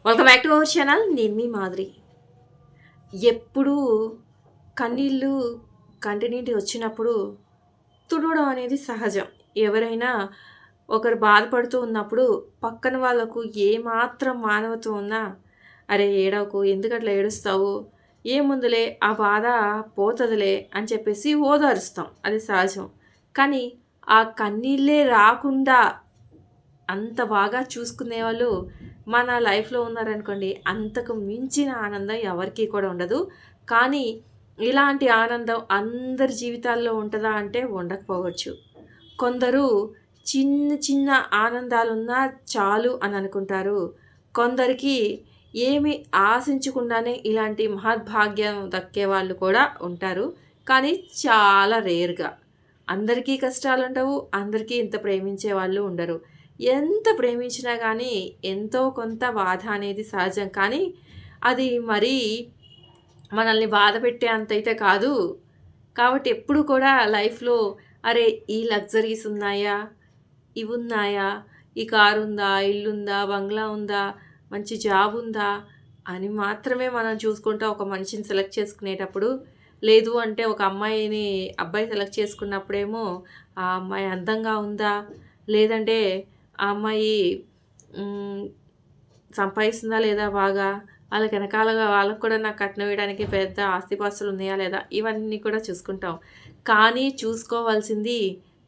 Welcome back to our channel. నేను మీ మాదిరి. ఎప్పుడూ కన్నీళ్ళు కంటి నుండి వచ్చినప్పుడు తుడవడం అనేది సహజం. ఎవరైనా ఒకరు బాధపడుతూ ఉన్నప్పుడు పక్కన వాళ్ళకు ఏమాత్రం మానవత్వం ఉన్నా, "అరే ఏడవకు, ఎందుకట్లా ఏడుస్తావు? ఏముందిలే, ఆ బాధ పోతదిలే" అని చెప్పేసి ఓదారుస్తాం. అది సహజం. కానీ ఆ కన్నీళ్ళే రాకుండా అంత బాగా చూసుకునేవాళ్ళు మన లైఫ్‌లో ఉన్నారనుకోండి, అంతకు మించిన ఆనందం ఎవరికీ కూడా ఉండదు. కానీ ఇలాంటి ఆనందం అందరి జీవితాల్లో ఉంటదా అంటే ఉండకపోవచ్చు. కొందరు చిన్న చిన్న ఆనందాలున్నా చాలు అని అనుకుంటారు. కొందరికి ఏమి ఆశించకుండానే ఇలాంటి మహద్భాగ్యం దక్కేవాళ్ళు కూడా ఉంటారు. కానీ చాలా రేర్‌గా. అందరికీ కష్టాలుండవు. అందరికీ ఇంత ప్రేమించే వాళ్ళు ఉండరు. ఎంత ప్రేమించినా గానీ, ఎంతో కొంత బాధ అనేది సహజం. కానీ, అది మరీ మనల్ని బాధపెట్టే అంతైతే కాదు. కాబట్టి ఎప్పుడు కూడా లైఫ్‌లో అరే! ఈ లగ్జరీస్ ఉన్నాయా? ఇవున్నాయా? ఈ కారుందా? ఇల్లుందా? బంగ్లా ఉందా? మంచి జాబుందా? అని మాత్రమే మనం చూసుకుంటా ఒక మనిషిని సెలెక్ట్ చేసుకునేటప్పుడు, లేదు అంటే ఒక అమ్మాయిని అబ్బాయి సెలెక్ట్ చేసుకున్నప్పుడేమో, ఆ అమ్మాయి అందంగా ఉందా? లేదంటే ఆ అమ్మాయి హ్మ్. సంపాదిస్తుందా లేదా బాగా? ఆళ్ళకి ఎనకాలగా వాళ్ళకి కూడా నాకు కట్నం ఇయ్యడానికి పెద్ద ఆస్తిపాస్తులున్నాయా లేదా? ఇవన్నీ కూడా చూసుకుంటాం. కానీ చూసుకోవాల్సింది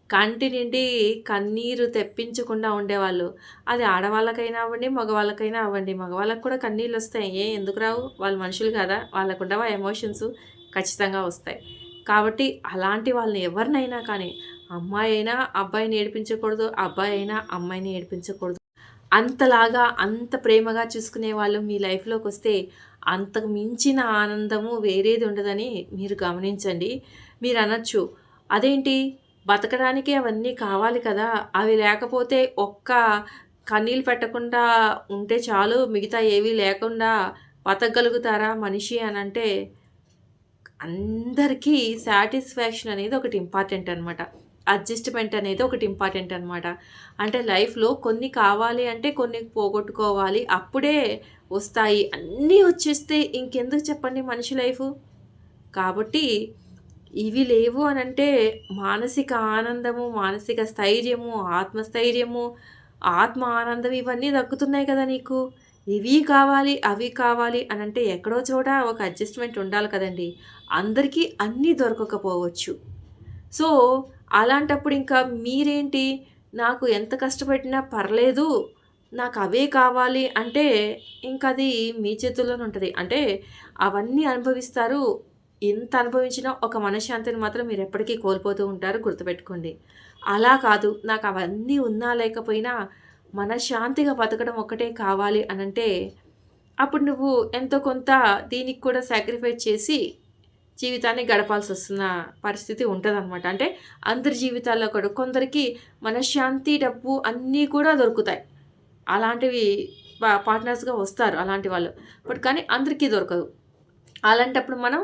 కంటి నిండి కన్నీరు తెప్పించకుండా ఉండేవాళ్ళు. అది ఆడవాళ్ళకైనా అవ్వండి, మగవాళ్ళకైనా అవ్వండి. మగవాళ్ళకి కూడా కన్నీళ్ళొస్తాయి. ఎందుకు రావు? వాళ్ళు మనుషులు కాదా? వాళ్ళకుండవా ఎమోషన్స్? ఖచ్చితంగా వస్తాయి. కాబట్టి అలాంటి వాళ్ళని ఎవరినైనా కానీ అమ్మాయైనా అబ్బాయిని ఏడిపించకూడదు. అబ్బాయైనా అమ్మాయిని ఏడిపించకూడదు. అంతలాగా, అంత ప్రేమగా చూసుకునే వాళ్ళు మీ లైఫ్‌లోకొస్తే అంతకు మించిన ఆనందము వేరేది ఉండదని మీరు గమనించండి. మీరనొచ్చు, అదేంటి బతకడానికి అవన్నీ కావాలి కదా! అవి లేకపోతే కన్నీళ్ళు పెట్టకుండా ఉంటే చాలు, మిగతా ఏవి లేకుండా బతకగలుగుతారా మనిషి అనంటే అందరికీ సాటిస్ఫాక్షన్ అనేది ఒకటి ఇంపార్టెంట్ అనమాట. అడ్జస్ట్‌మెంట్ అనేది ఒకటి ఇంపార్టెంట్ అనమాట. అంటే లైఫ్‌లో కొన్ని కావాలి అంటే కొన్ని పోగొట్టుకోవాలి. అప్పుడే వస్తాయి. అన్నీ వచ్చేస్తే ఇంకెందుకు చెప్పండి మనిషి లైఫు? కాబట్టి ఇవి లేవు అనంటే మానసిక ఆనందము, మానసిక స్థైర్యము, ఆత్మస్థైర్యము, ఆత్మ ఆనందం ఇవన్నీ దక్కుతున్నాయి కదా నీకు. ఇవి కావాలి, అవి కావాలి అనంటే ఎక్కడో చోట ఒక అడ్జస్ట్‌మెంట్ ఉండాలి కదండీ! అందరికీ అన్నీ దొరకకపోవచ్చు. సో, అలాంటప్పుడు ఇంకా మీరేంటి, నాకు ఎంత కష్టపడినా పర్లేదు, నాకవే కావాలి అంటే, ఇంకది మీ చేతుల్లోనే ఉంటది. అంటే అవన్నీ అనుభవిస్తారు. ఎంత అనుభవించినా ఒక మనశ్శాంతిని మాత్రం మీరెప్పటికీ కోల్పోతూ ఉంటారు గుర్తుపెట్టుకోండి. అలా కాదు, నాకవన్నీ ఉన్నా లేకపోయినా మనశ్శాంతిగా బతకడం ఒక్కటే కావాలి అనంటే, అప్పుడు నువ్వు ఎంతో కొంత దీనికి కూడా సాక్రిఫైస్ చేసి జీవితాన్ని గడపాల్సొస్తున్న పరిస్థితి ఉంటదనమాట. అంటే అందరి జీవితాల్లో కూడా కొందరికి మనశ్శాంతి, డబ్బు అన్నీ కూడా దొరుకుతాయి. అలాంటివి పార్ట్నర్స్‌గా వస్తారు అలాంటి వాళ్ళు. బట్ కానీ అందరికీ దొరకదు. అలాంటప్పుడు మనం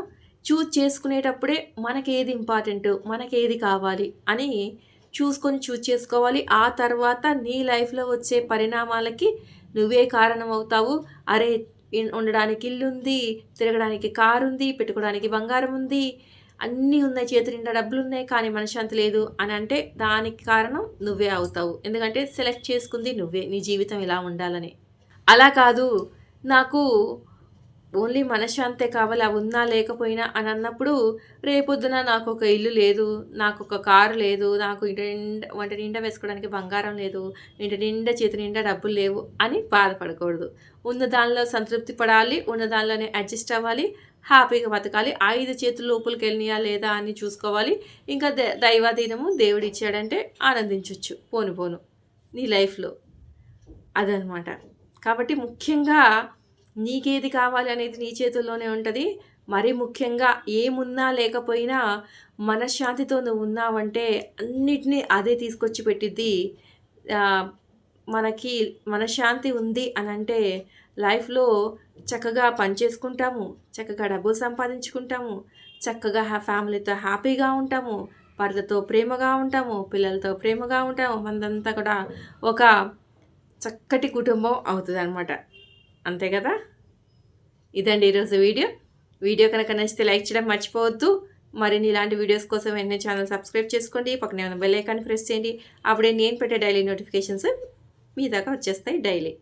చేసుకునేటప్పుడే మనకేది ఇంపార్టెంటు, మనకేది కావాలి అని చూజ్ చేసుకోవాలి. ఆ తర్వాత నీ లైఫ్‌లో వచ్చే పరిణామాలకి నువ్వే కారణమవుతావు. అరే! ఉండడానికి ఇల్లుంది, తిరగడానికి కారుంది, పెట్టుకోవడానికి బంగారం ఉంది, అన్నీ ఉన్నాయి, చేతి నిండా డబ్బులున్నాయి, కానీ మనశ్శాంతి లేదు అనంటే దానికి కారణం నువ్వే అవుతావు. ఎందుకంటే సెలెక్ట్ చేసుకుంది నువ్వే. నీ జీవితం ఇలా ఉండాలని. అలా కాదు, నాకు ఓన్లీ మనశ్శాంతే కావాలి. అవున్నా లేకపోయినా అనన్నప్పుడు, రేపొద్దున నాకొక ఇల్లు లేదు, నాకొక కారు లేదు, నాకు ఒంటి నిండా వేసుకోవడానికి బంగారం లేదు, ఇంటి నిండా చేతి నిండా డబ్బులు లేవు అని బాధపడకూడదు. ఉన్న దానిలో సంతృప్తి పడాలి. ఉన్న దానిలోనే అడ్జస్ట్ అవ్వాలి. హ్యాపీగా బతకాలి. 5 చేతులు లోపలికెళ్ళినయా లేదా అని చూసుకోవాలి. ఇంకా దైవాధీనము దేవుడిచ్చాడంటే ఆనందించొచ్చు పోను పోను నీ లైఫ్‌లో. అదనమాట. కాబట్టి ముఖ్యంగా నీకేది కావాలి అనేది నీ చేతుల్లోనే ఉంటది. మరీ ముఖ్యంగా ఏమున్నా లేకపోయినా మనశ్శాంతితో నువ్వున్నావంటే అన్నిటిని అదే తీసుకొచ్చి పెట్టిద్ది. ఆహ్, మనకి మనశ్శాంతి ఉంది అనంటే లైఫ్‌లో చక్కగా పని చేసుకుంటాము, చక్కగా డబ్బులు సంపాదించుకుంటాము, చక్కగా ఫ్యామిలీతో హ్యాపీగా ఉంటాము, భర్తతో ప్రేమగా ఉంటాము, పిల్లలతో ప్రేమగా ఉంటాము. మనదంతా కూడా ఒక చక్కటి కుటుంబం అవుతదనమాట. అంతే కదా. ఇదండి ఈరోజు వీడియో కనుక నచ్చితే లైక్ చేయడం మర్చిపోవద్దు. మరిన్ని ఇలాంటి వీడియోస్ కోసం వెంటనే ఛానల్ సబ్స్క్రైబ్ చేసుకోండి. పక్కనే ఉన్న బెల్ ఐకాన్ ప్రెస్ చేయండి. అప్పుడే నేను పెట్టే డైలీ నోటిఫికేషన్స్ మీ దాకా వచ్చేస్తాయి డైలీ.